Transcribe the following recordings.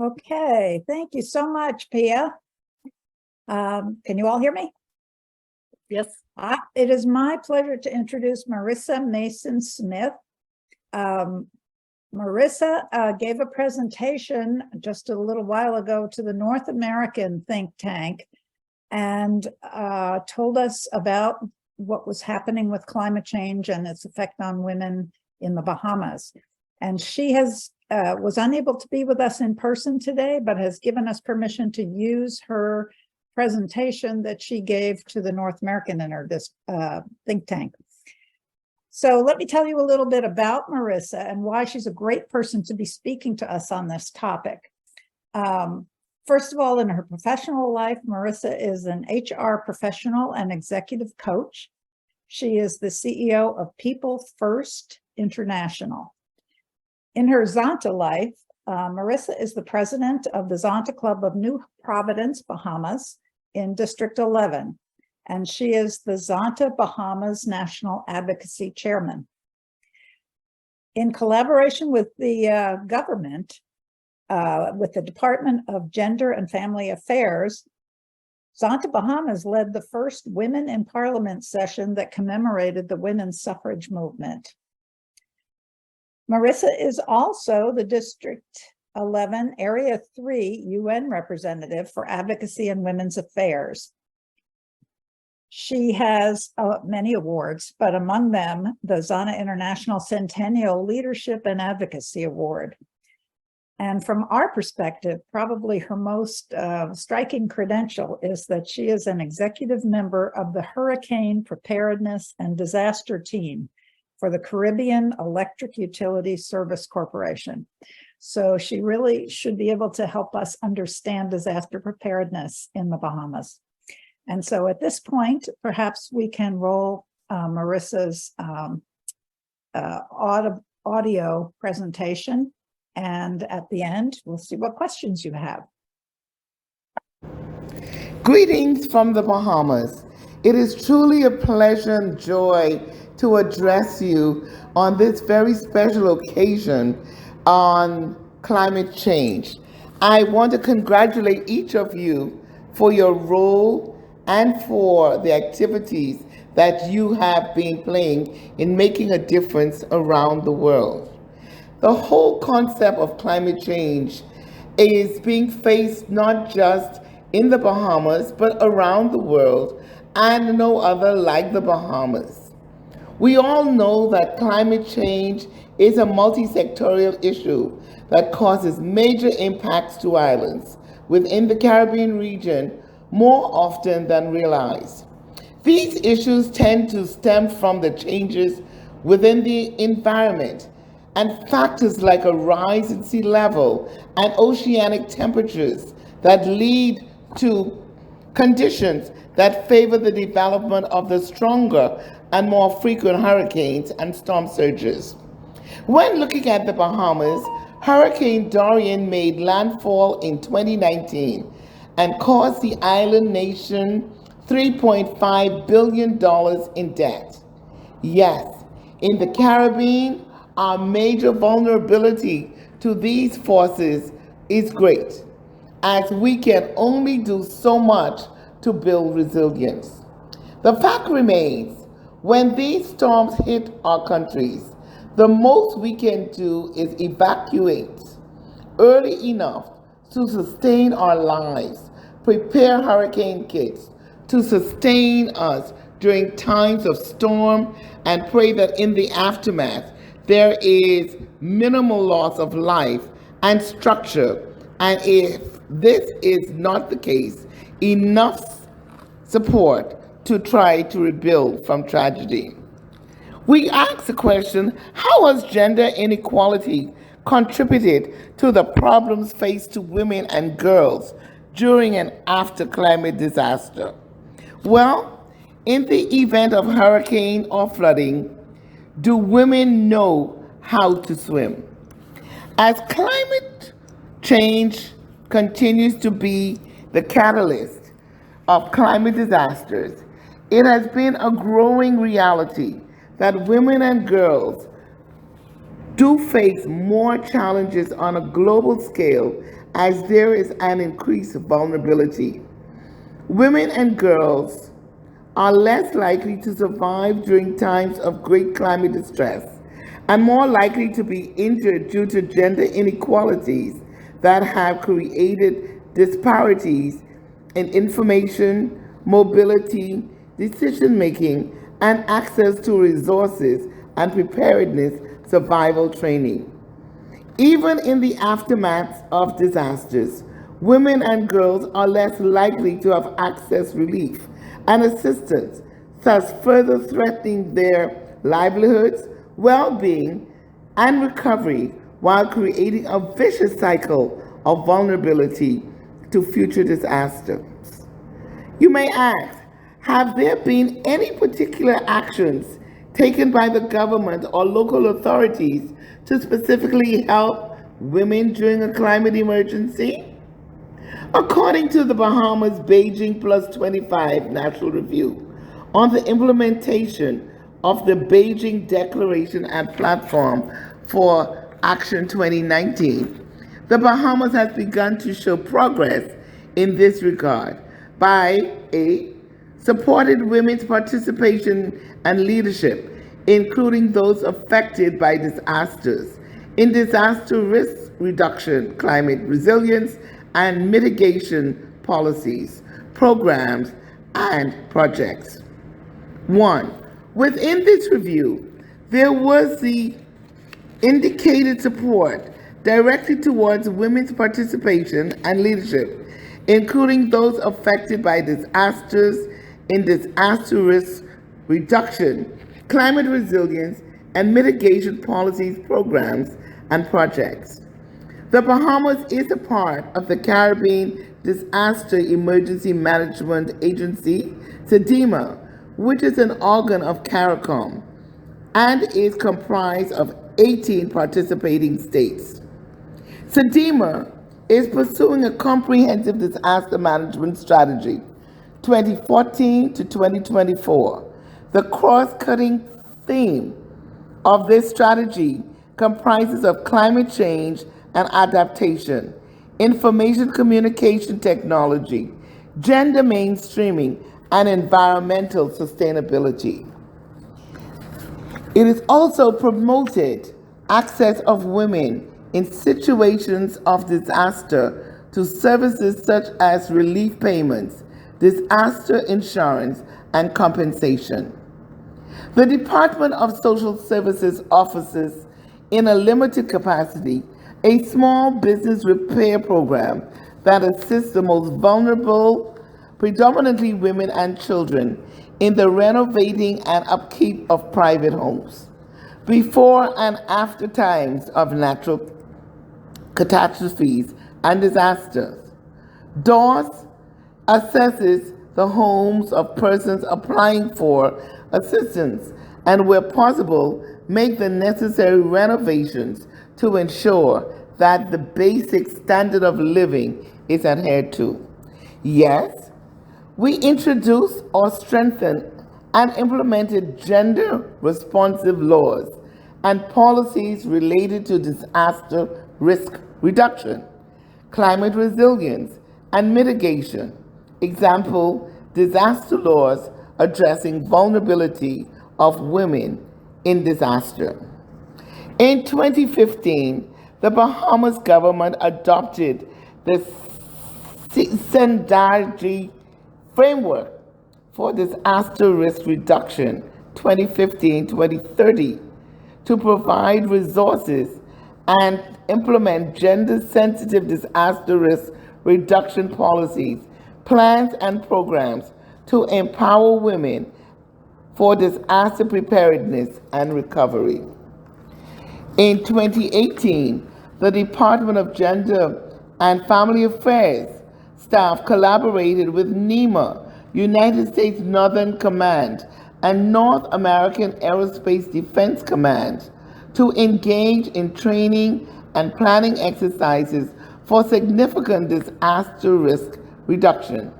Okay, thank you so much, Pia. Can you all hear me? Yes. It is my pleasure to introduce Marisa Mason-Smith. Marisa gave a presentation just a little while ago to the North American think tank and told us about what was happening with climate change and its effect on women in the Bahamas. And she was unable to be with us in person today, but has given us permission to use her presentation that she gave to the North American think tank. So let me tell you a little bit about Marisa and why she's a great person to be speaking to us on this topic. First of all, in her professional life, Marisa is an HR professional and executive coach. She is the CEO of People First International. In her Zonta life, Marisa is the president of the Zonta Club of New Providence, Bahamas, in District 11, and she is the Zonta Bahamas National Advocacy Chairman. In collaboration with the government, with the Department of Gender and Family Affairs, Zonta Bahamas led the first Women in Parliament session that commemorated the women's suffrage movement. Marisa is also the District 11 Area 3 UN representative for advocacy and women's affairs. She has many awards, but among them, the Zonta International Centennial Leadership and Advocacy Award. And from our perspective, probably her most striking credential is that she is an executive member of the Hurricane Preparedness and Disaster Team for the Caribbean Electric Utility Service Corporation. So she really should be able to help us understand disaster preparedness in the Bahamas. And so at this point, perhaps we can roll Marisa's audio presentation. And at the end, we'll see what questions you have. Greetings from the Bahamas. It is truly a pleasure and joy to address you on this very special occasion on climate change. I want to congratulate each of you for your role and for the activities that you have been playing in making a difference around the world. The whole concept of climate change is being faced not just in the Bahamas, but around the world, and no other like the Bahamas. We all know that climate change is a multi-sectorial issue that causes major impacts to islands within the Caribbean region more often than realized. These issues tend to stem from the changes within the environment and factors like a rise in sea level and oceanic temperatures that lead to conditions that favor the development of the stronger and more frequent hurricanes and storm surges. When looking at the Bahamas, Hurricane Dorian made landfall in 2019 and caused the island nation $3.5 billion in debt. Yes, in the Caribbean, our major vulnerability to these forces is great, as we can only do so much to build resilience. The fact remains, when these storms hit our countries, the most we can do is evacuate early enough to sustain our lives, prepare hurricane kits to sustain us during times of storm, and pray that in the aftermath there is minimal loss of life and structure, and if this is not the case, enough support to try to rebuild from tragedy. We ask the question, how has gender inequality contributed to the problems faced to women and girls during and after climate disaster? Well, in the event of hurricane or flooding, do women know how to swim? As climate change continues to be the catalyst of climate disasters, it has been a growing reality that women and girls do face more challenges on a global scale as there is an increased vulnerability. Women and girls are less likely to survive during times of great climate distress and more likely to be injured due to gender inequalities that have created disparities in information, mobility, decision making, and access to resources and preparedness survival training. Even in the aftermath of disasters, women and girls are less likely to have access relief and assistance, thus further threatening their livelihoods, well-being, and recovery while creating a vicious cycle of vulnerability to future disasters. You may ask, have there been any particular actions taken by the government or local authorities to specifically help women during a climate emergency? According to the Bahamas Beijing Plus 25 National Review on the implementation of the Beijing Declaration and Platform for Action 2019, the Bahamas has begun to show progress in this regard by supported women's participation and leadership, including those affected by disasters, in disaster risk reduction, climate resilience, and mitigation policies, programs, and projects. 1. Within this review, there was the indicated support directed towards women's participation and leadership, including those affected by disasters, in disaster risk reduction, climate resilience, and mitigation policies, programs, and projects. The Bahamas is a part of the Caribbean Disaster Emergency Management Agency, SEDEMA, which is an organ of CARICOM, and is comprised of 18 participating states. SEDEMA is pursuing a comprehensive disaster management strategy, 2014 to 2024. The cross-cutting theme of this strategy comprises of climate change and adaptation, information communication technology, gender mainstreaming, and environmental sustainability. It has also promoted access of women in situations of disaster to services such as relief payments, disaster insurance, and compensation. The Department of Social Services offers, in a limited capacity, a small business repair program that assists the most vulnerable, predominantly women and children, in the renovating and upkeep of private homes before and after times of natural catastrophes and disasters. DOS assesses the homes of persons applying for assistance and, where possible, make the necessary renovations to ensure that the basic standard of living is adhered to. Yes, we introduced or strengthened and implemented gender-responsive laws and policies related to disaster risk reduction, climate resilience, and mitigation. Example, disaster laws addressing vulnerability of women in disaster. In 2015, the Bahamas government adopted the Sendai Framework for Disaster Risk Reduction 2015-2030 to provide resources and implement gender-sensitive disaster risk reduction policies, plans, and programs to empower women for disaster preparedness and recovery. In 2018, the Department of Gender and Family Affairs staff collaborated with NEMA, United States Northern Command, and North American Aerospace Defense Command to engage in training and planning exercises for significant disaster risk reduction.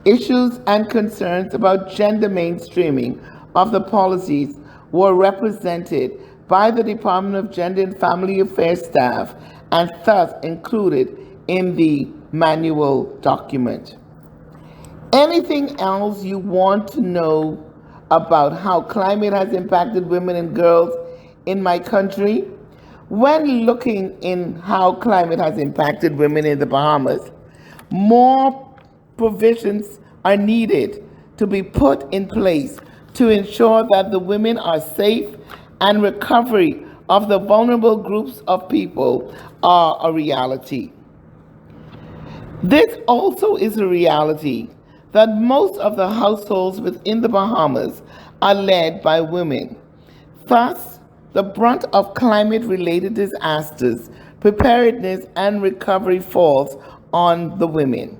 Issues and concerns about gender mainstreaming of the policies were represented by the Department of Gender and Family Affairs staff and thus included in the manual document. Anything else you want to know about how climate has impacted women and girls in my country? When looking in how climate has impacted women in the Bahamas, more provisions are needed to be put in place to ensure that the women are safe and recovery of the vulnerable groups of people are a reality. This also is a reality that most of the households within the Bahamas are led by women. Thus, the brunt of climate-related disasters, preparedness, and recovery falls on the women.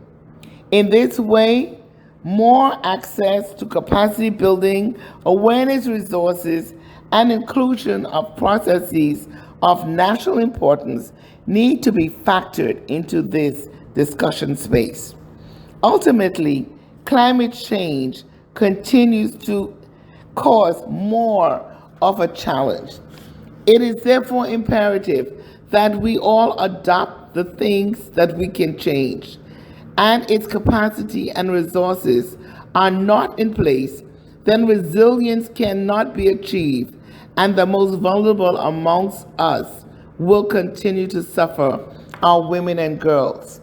In this way, more access to capacity building, awareness resources, and inclusion of processes of national importance need to be factored into this discussion space. Ultimately, climate change continues to cause more of a challenge. It is therefore imperative that we all adopt the things that we can change, and its capacity and resources are not in place, then resilience cannot be achieved, and the most vulnerable amongst us will continue to suffer, our women and girls.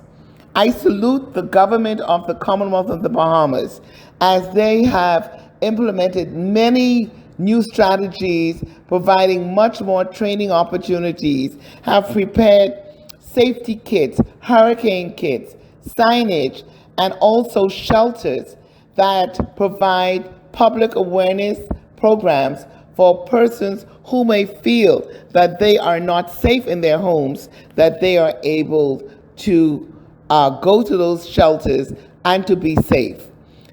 I salute the government of the Commonwealth of the Bahamas as they have implemented many new strategies, providing much more training opportunities, have prepared safety kits, hurricane kits, signage, and also shelters that provide public awareness programs for persons who may feel that they are not safe in their homes, that they are able to go to those shelters and to be safe.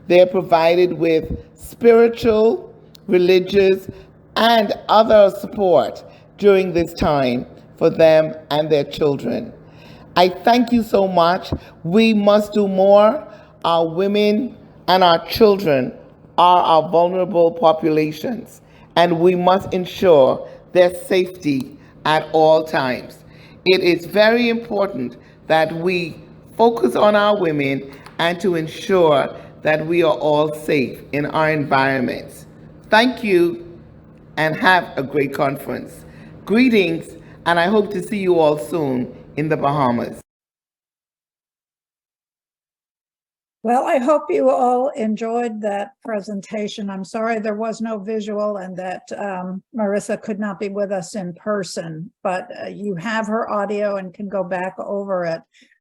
They are provided with spiritual, religious, and other support during this time for them and their children. I thank you so much. We must do more. Our women and our children are our vulnerable populations, and we must ensure their safety at all times. It is very important that we focus on our women and to ensure that we are all safe in our environments. Thank you and have a great conference. Greetings, and I hope to see you all soon in the Bahamas. Well, I hope you all enjoyed that presentation. I'm sorry there was no visual and that Marisa could not be with us in person, but you have her audio and can go back over it.